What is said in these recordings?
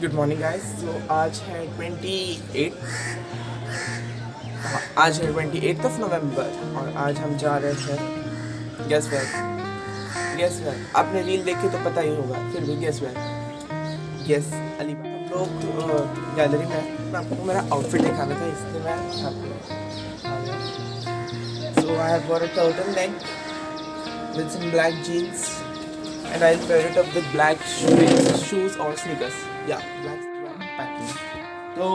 Good morning guys. तो आज है 28, आज है 28 नवंबर और आज हम जा रहे हैं गेस वेयर। आपने रील देखी तो पता ही होगा, फिर भी गेस वेयर। यस, अलीबाग। हम लोग गैलरी में हैं। मैं आपको मेरा आउटफिट दिखाना था, इसलिए मैं यहाँ पे आ गया। So I have wore a turtleneck with some black jeans and I'll pair it up with black shoes or sneakers. Yeah, black packing. तो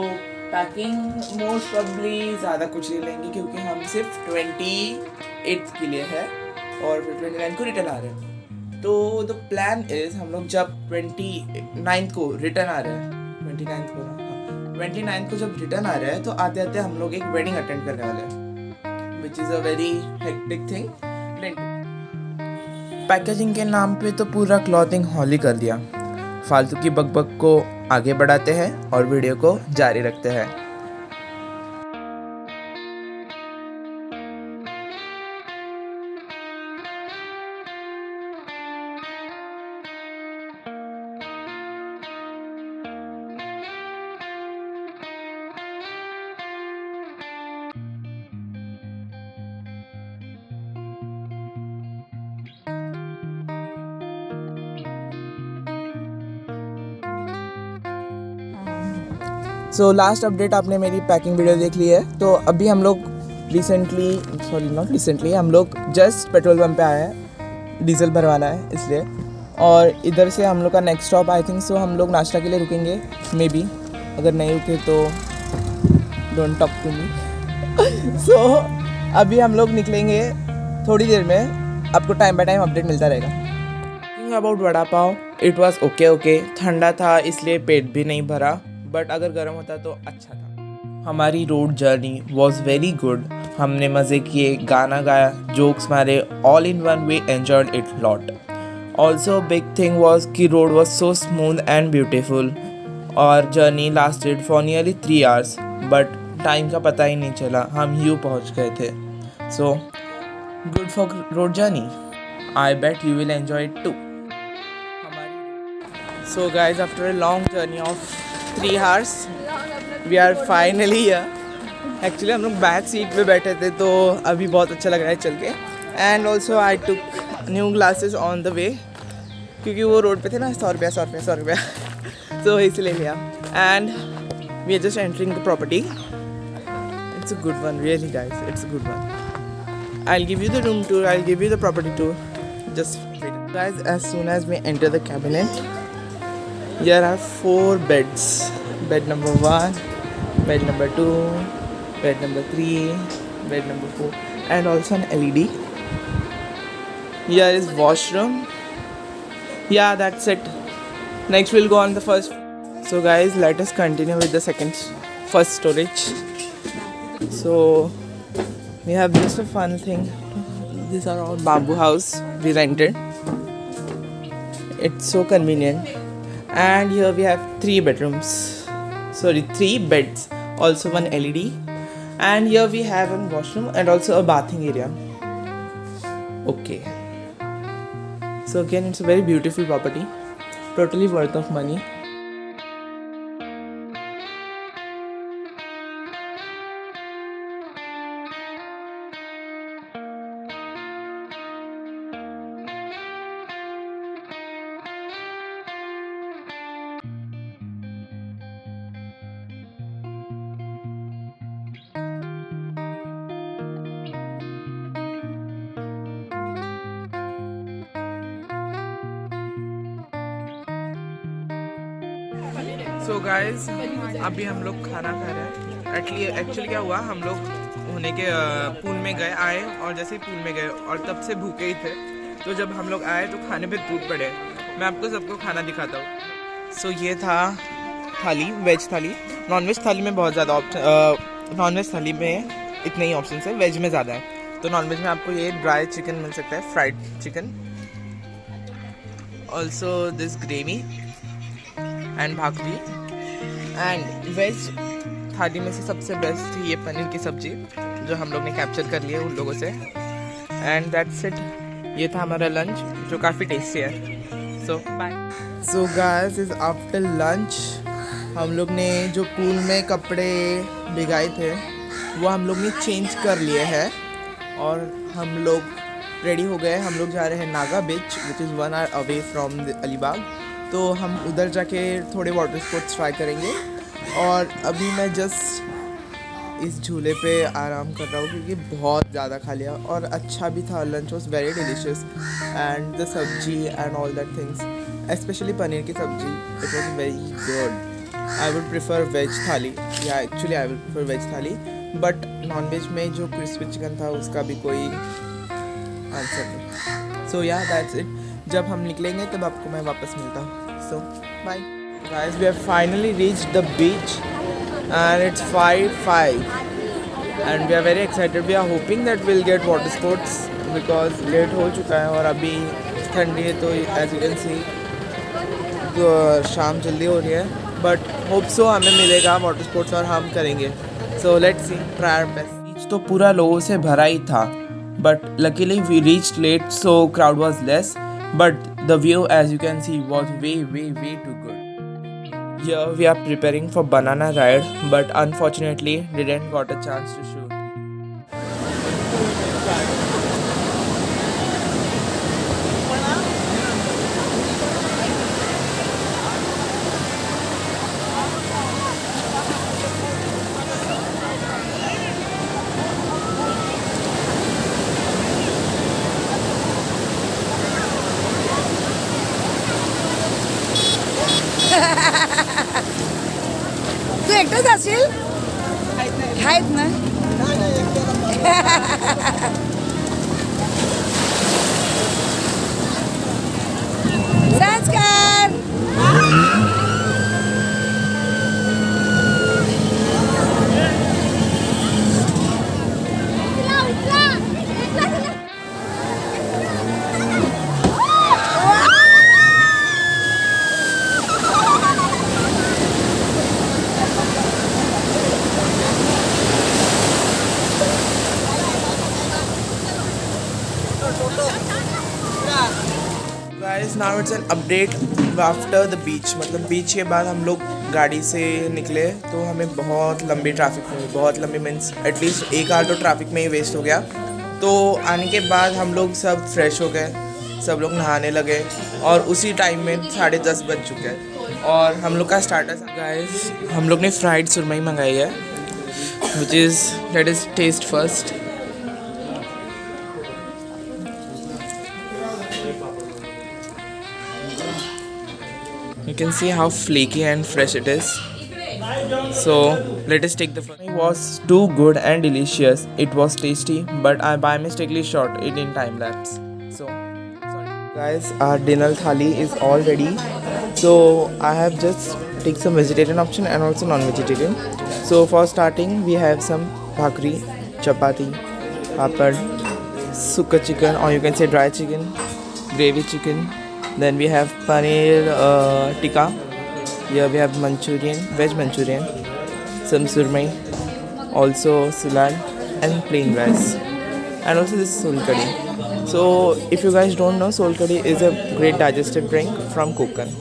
पैकिंग मोस्ट प्रॉब्ली ज़्यादा कुछ नहीं लेंगे क्योंकि हम सिर्फ 28 के लिए है और फिर 29 को रिटर्न आ रहे हैं। तो द प्लान इज़ हम लोग जब 29 को रिटर्न आ रहे हैं, 29 को जब रिटर्न आ रहे हैं तो आते आते हम लोग एक वेडिंग अटेंड करने वाले हैं, which is a very hectic thing. Packaging के नाम पे तो पूरा क्लॉथिंग हॉल ही कर दिया। फालतू की बकबक को आगे बढ़ाते हैं और वीडियो को जारी रखते हैं। सो लास्ट अपडेट आपने मेरी पैकिंग वीडियो देख ली है। तो अभी हम लोग हम लोग जस्ट पेट्रोल पंप पे आए हैं, डीजल भरवाना है इसलिए। और इधर से हम लोग का next stop I think so हम लोग नाश्ता के लिए रुकेंगे, मे बी। अगर नहीं रुके तो डोंट टॉक टू मी। सो अभी हम लोग निकलेंगे थोड़ी देर में, आपको टाइम बाय टाइम अपडेट मिलता रहेगा। About vada pav, it was okay. ठंडा था इसलिए पेट भी नहीं भरा, बट अगर गर्म होता तो अच्छा था। हमारी road journey was very good. हमने मज़े किए, गाना गाया, जोक्स मारे, all in one way enjoyed it lot. Also big thing was कि road was so smooth and beautiful और journey lasted for nearly 3 hours, but time का पता ही नहीं चला, हम यूँ पहुँच गए थे। So good for road journey. I bet you will enjoy it too. So guys, after a long journey of 3 hours we are finally here. Actually हम लोग बैक सीट पे बैठे थे तो अभी बहुत अच्छा लग रहा है चल के। And also I took new glasses on the way, क्योंकि वो रोड पे थे ना 100 रुपया तो इसलिए लिया। And we are just entering the property. It's a good one, really guys, it's a good one. I will give you the room tour, I will give you the property tour, just wait guys. As soon as we enter the cabinet, here are 4 beds. Bed number 1, bed number 2, bed number 3, bed number 4, and also an LED. Here is washroom. Yeah, that's it. Next we'll go on the first. So guys, let us continue with the first storage. So we have just a fun thing. These are all bamboo house we rented. It's so convenient. And here we have 3 beds, also one LED, and here we have a washroom and also a bathing area. Okay, so again it's a very beautiful property, totally worth of money. So guys, अभी हम लोग खाना खा रहे हैं। Actually क्या हुआ, हम लोग होने के पूल में गए, आए और जैसे ही पूल में गए और तब से भूखे ही थे, तो जब हम लोग आए तो खाने पे टूट पड़े। मैं आपको सबको खाना दिखाता हूँ। सो ये था थाली, वेज थाली। नॉनवेज थाली में बहुत ज़्यादा नॉनवेज थाली में इतने ही ऑप्शन है, वेज में ज़्यादा है। तो नॉनवेज में आपको ये ड्राई चिकन मिल सकता है, fried chicken, also this gravy and bhakri. And veg thali में से सबसे बेस्ट थी ये पनीर की सब्जी, जो हम लोग ने कैप्चर कर लिया उन लोगों से। एंड दैट्स इट, ये था हमारा लंच जो काफ़ी टेस्टी है। So bye. So guys, is after lunch हम लोग ने जो पूल में कपड़े भिगाए थे वो हम लोग ने चेंज कर लिए हैं और हम लोग रेडी हो गए। हम लोग जा रहे हैं Naga beach which is 1 hour away from Alibag. तो हम उधर जाके थोड़े वाटर स्पोर्ट्स ट्राई करेंगे। और अभी मैं जस्ट इस झूले पे आराम कर रहा हूँ क्योंकि बहुत ज़्यादा खा लिया और अच्छा भी था। Lunch was very delicious and the sabzi and all that things, specially paneer की सब्जी, it was very good. I would prefer veg thali, या actually I would prefer veg thali, but non veg में जो क्रिस्पी चिकन था उसका भी कोई आंसर नहीं। सो या दैट्स इट। जब हम निकलेंगे तब आपको मैं वापस मिलता हूँ। So bye guys, we have finally reached the beach and it's 5:05 and we are very excited. We are hoping that we'll get water sports because late हो चुका है और अभी ठंडी है, तो as you can see तो शाम जल्दी हो रही है, but hope so हमें मिलेगा वाटर स्पोर्ट्स और हम करेंगे। So let's see, try our best. बीच तो पूरा लोगों से भरा ही था, but luckily we reached late so crowd was less, but the view as you can see was way too good. Here we are preparing for banana ride, but unfortunately didn't got a chance to shoot. तू एकटाच असेल आहेत ना संस्कार Guys, now it's an update after the beach. मतलब बीच के बाद हम लोग गाड़ी से निकले तो हमें बहुत लंबी ट्रैफिक मिली, बहुत लंबी मीन्स एटलीस्ट 1 hour तो ट्रैफिक में ही वेस्ट हो गया। तो आने के बाद हम लोग सब फ्रेश हो गए, सब लोग नहाने लगे और उसी टाइम में 10:30 बज चुके हैं और हम लोग का स्टार्टर गाइस हम लोग ने फ्राइड सुरमई मंगाई है which is let is taste first. You can see how flaky and fresh it is. So let us take the first. It was too good and delicious. It was tasty, but I by mistakenly shot it in time lapse. So sorry. Guys, our dinner thali is all ready. So I have just take some vegetarian option and also non-vegetarian. So for starting, we have some bhakri, chapati, papad, sukka chicken, or you can say dry chicken, gravy chicken. Then we have paneer tikka. Here we have Manchurian, veg Manchurian, some surmai, also salad and plain rice, and also this soul curry. So if you guys don't know, soul curry is a great digestive drink from Konkan.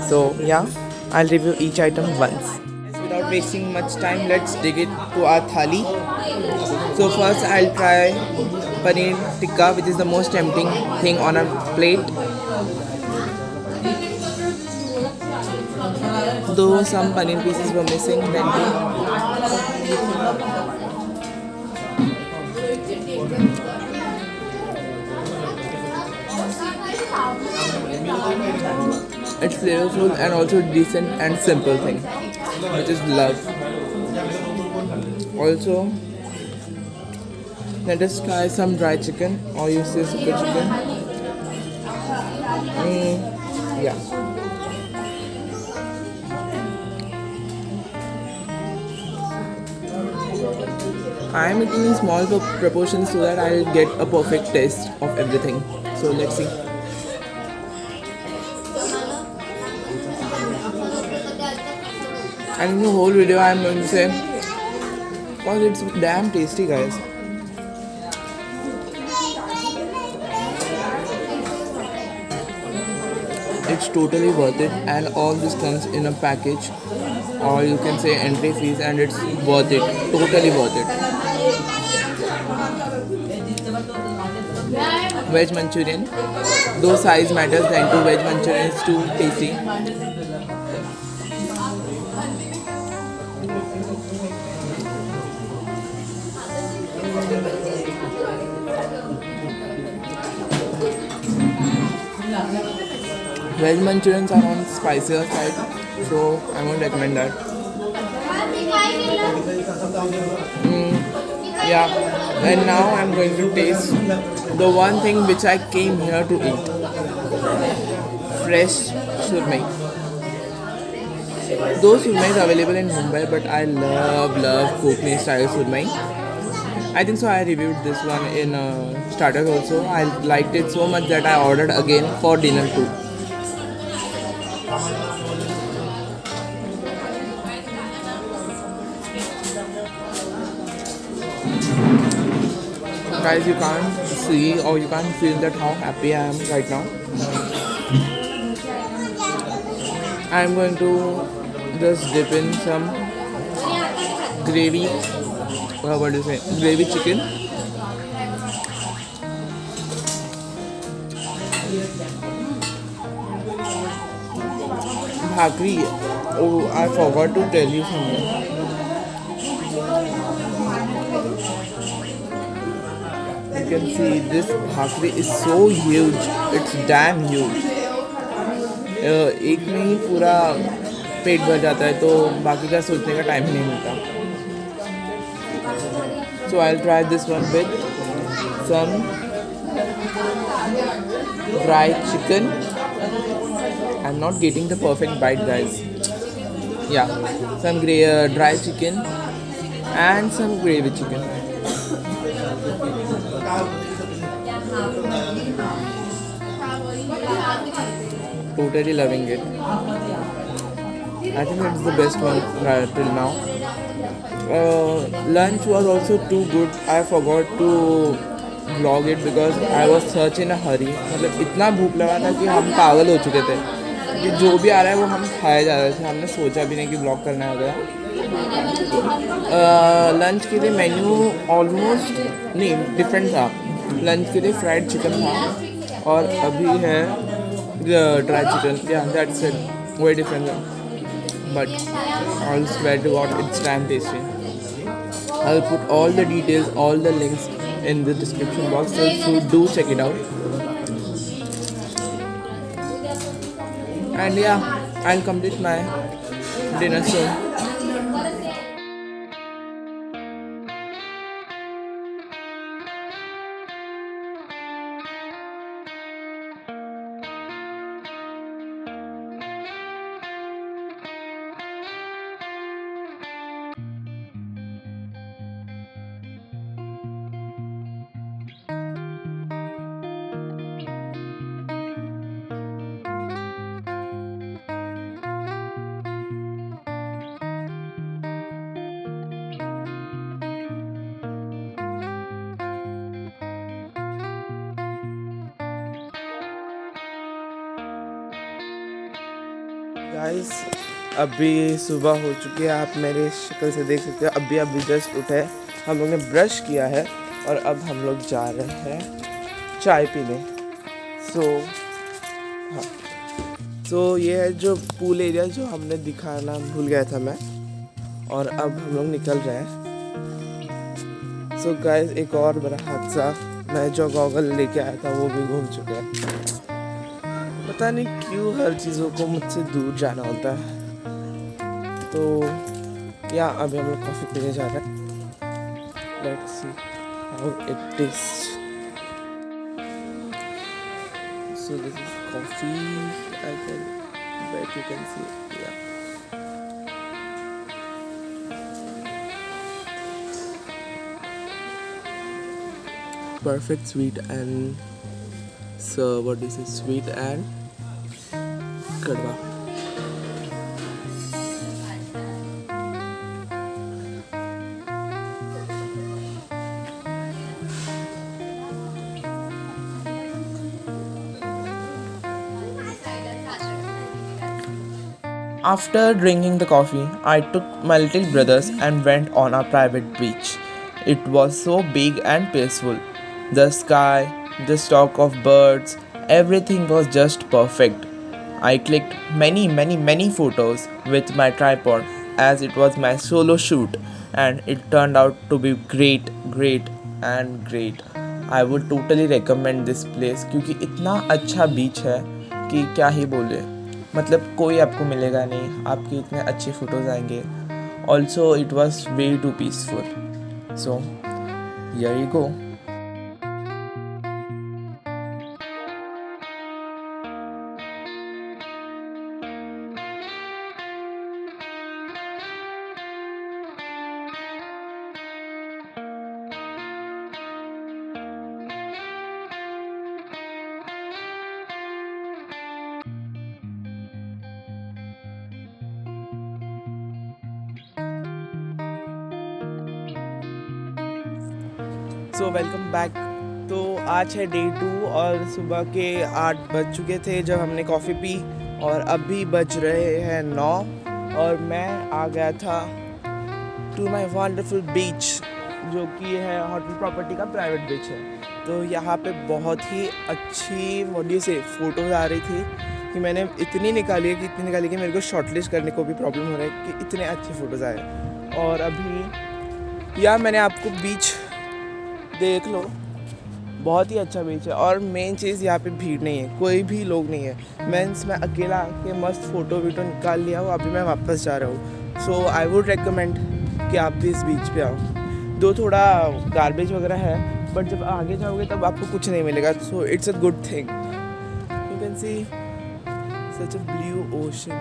So yeah, I'll review each item once. Without wasting much time, let's dig it to our thali. So first I'll try paneer tikka, which is the most tempting thing on a plate. Though some paneer pieces were missing, it's flavorful and also decent and simple thing, which is love. Also, let us try some dry chicken, or you say super chicken. Yeah. I am eating in small proportions so that I'll get a perfect taste of everything. So let's see. And in the whole video I'm going to say, because it's damn tasty, guys. It's totally worth it, and all this comes in a package or you can say entry fees, and it's worth it, totally worth it. Veg Manchurian, though size matters, the into veg Manchurian is too tasty. Veg Manchurians are on spicier side, so I won't recommend that. Yeah, and now I'm going to taste the one thing which I came here to eat. Fresh surmai. Those surmai is available in Mumbai, but I love Kokni style surmai. I think so I reviewed this one in starters also. I liked it so much that I ordered again for dinner too. Guys, you can't see or you can't feel that how happy I am right now. I am going to just dip in some gravy. What do you say? Gravy chicken. Bhakri. Oh, I forgot to tell you something. You can see this bhakri is so huge. It's damn huge. एक में ही पूरा पेट भर जाता है, तो बाकी का सोचने का टाइम ही नहीं मिलता. So I'll try this one with some fried chicken. I'm not getting the perfect bite, guys. Yeah, some dry chicken and some gravy chicken. Totally loving it. I think it's the best one till now. Lunch was also too good. I forgot to vlog it because I was such in a hurry. मतलब इतना भूख लगा था कि हम पागल हो चुके थे कि जो भी आ रहा है वो हम खाए जा रहे थे. हमने सोचा भी नहीं कि vlog करना है. लंच के लिए मेन्यू ऑलमोस्ट नहीं डिफरेंट था. लंच के लिए फ्राइड चिकन था और अभी है dry chicken. Yeah, that's it. Way different. But I'll swear to God, it's damn tasty. I'll put all the details, all the links in the description box, so do check it out. And yeah, I'll complete my dinner soon. Guys, अभी सुबह हो चुकी है. आप मेरे शक्ल से देख सकते हो. अभी जस्ट उठे. हम लोग ने ब्रश किया है और अब हम लोग जा रहे हैं चाय पीने. सो ये है जो पूल एरिया जो हमने दिखाना भूल गया था मैं, और अब हम लोग निकल रहे हैं. सो गाइस, एक और बड़ा हादसा. मैं जो गॉगल लेके आया था वो भी घूम चुके हैं. पता नहीं क्यों हर चीज़ों को मुझसे दूर जाना होता है. तो या अभी हम लोग कॉफ़ी पीने जा रहे हैं. Let's see how it taste. So this is coffee. I can bet you can see. या perfect sweet and so what is it, sweet and kadwa. After drinking the coffee, I took my little brothers and went on a private beach. It was so big and peaceful. The sky, the stock of birds, everything was just perfect. I clicked many photos with my tripod as it was my solo shoot and it turned out to be great. I would totally recommend this place क्योंकि इतना अच्छा बीच है कि क्या ही बोले. मतलब कोई आपको मिलेगा नहीं, आपके इतने अच्छे फ़ोटोज़ आएंगे. Also it was way too peaceful. So here you go. So welcome back. तो आज है डे 2 और सुबह के 8 बज चुके थे जब हमने कॉफ़ी पी और अभी बज रहे हैं 9 और मैं आ गया था टू माई वंडरफुल बीच जो कि है होटल प्रॉपर्टी का प्राइवेट बीच है. तो यहाँ पे बहुत ही अच्छी वॉडियो से फ़ोटोज़ आ रही थी कि मैंने इतनी निकाली कि मेरे को शॉर्टलिस्ट करने को भी प्रॉब्लम हो रहा है कि इतने अच्छे फ़ोटोज़ आए. और अभी या मैंने आपको बीच देख लो, बहुत ही अच्छा बीच है. और मेन चीज़ यहाँ पे भीड़ नहीं है, कोई भी लोग नहीं है. मैं अकेला आके मस्त फ़ोटो निकाल लिया हूँ. अभी मैं वापस जा रहा हूँ. सो आई वुड रेकमेंड कि आप भी इस बीच पे आओ. दो थोड़ा गार्बेज वगैरह है बट जब आगे जाओगे तब आपको कुछ नहीं मिलेगा. So it's a good thing. You can see such a blue ocean.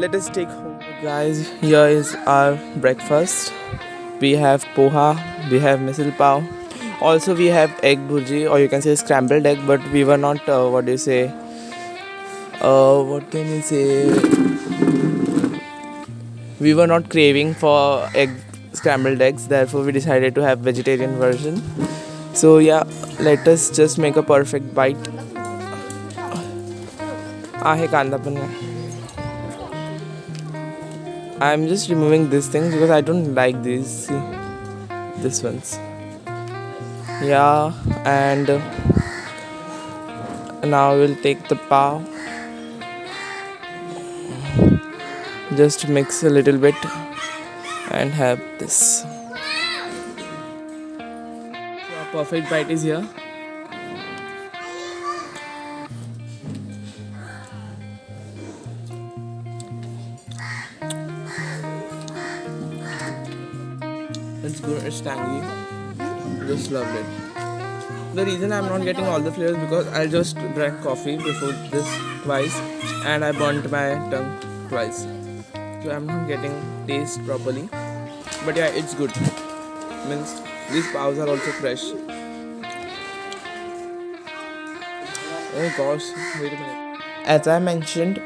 Let us take home. Guys, here is our breakfast. We have poha, we have misal pav. Also we have egg bhurji or you can say scrambled egg, but we were not, what can you say? We were not craving for scrambled eggs, therefore we decided to have vegetarian version. So yeah, let us just make a perfect bite. आहे कांदा पण है. I'm just removing these things because I don't like these. See, this ones. Yeah, and now we'll take the pav. Just mix a little bit and have this. So a perfect bite is here. It's good, it's tangy. Just loved it. The reason I'm not getting all the flavors because I just drank coffee before this twice and I burnt my tongue twice. So I'm not getting taste properly. But yeah, it's good. Means these pavs are also fresh. Oh gosh, wait a minute. As I mentioned,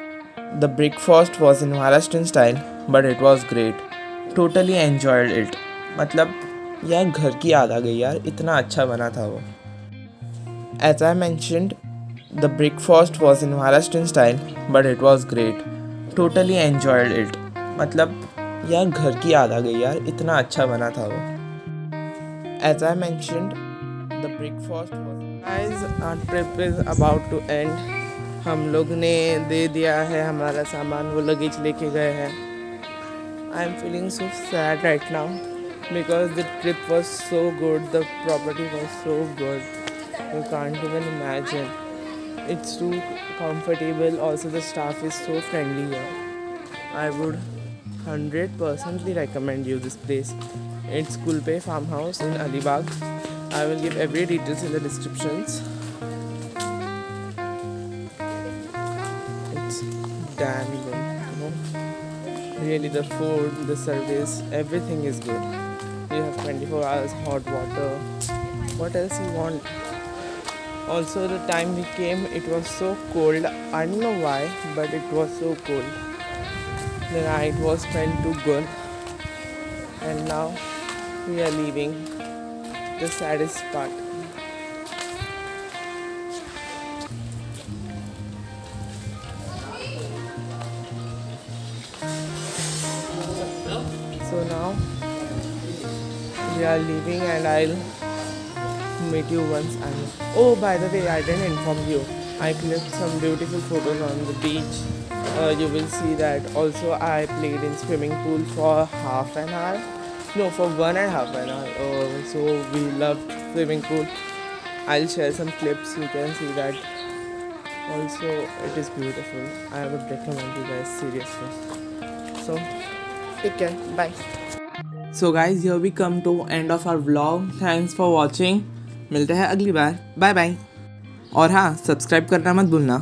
the breakfast was in Maharashtrian style, but it was great. Totally enjoyed it. मतलब यार घर की याद आ गई यार, इतना अच्छा बना था वो. As I mentioned, the breakfast was in Maharashtrian style, but it was great. Totally enjoyed it. मतलब यार घर की याद आ गई यार, इतना अच्छा बना था वो. As I mentioned, the breakfast was. Guys, our trip is about to end. हम लोग ने दे दिया है हमारा सामान, वो लगेज लेके गए हैं. I am feeling so sad right now. Because the trip was so good, the property was so good, you can't even imagine. It's too comfortable, also the staff is so friendly here. I would 100% recommend you this place. It's Kulpe Farmhouse in Alibag. I will give every details in the descriptions. It's damn good, you know. Really the food, the service, everything is good. You have 24 hours hot water. What else you want? Also the time we came it was so cold. I don't know why, but it was so cold. The night was felt too good. And now we are leaving. The saddest part. So now we are leaving and I'll meet you once oh, by the way, I didn't inform you. I clicked some beautiful photos on the beach. You will see that. Also, I played in swimming pool for half an hour. No, for 1.5 hours. So we loved swimming pool. I'll share some clips. You can see that. Also, it is beautiful. I would recommend you guys seriously. So, take care. Bye. So guys, here we come to end of our vlog. Thanks for watching. मिलते हैं अगली बार. Bye bye. और हाँ, subscribe करना मत भूलना.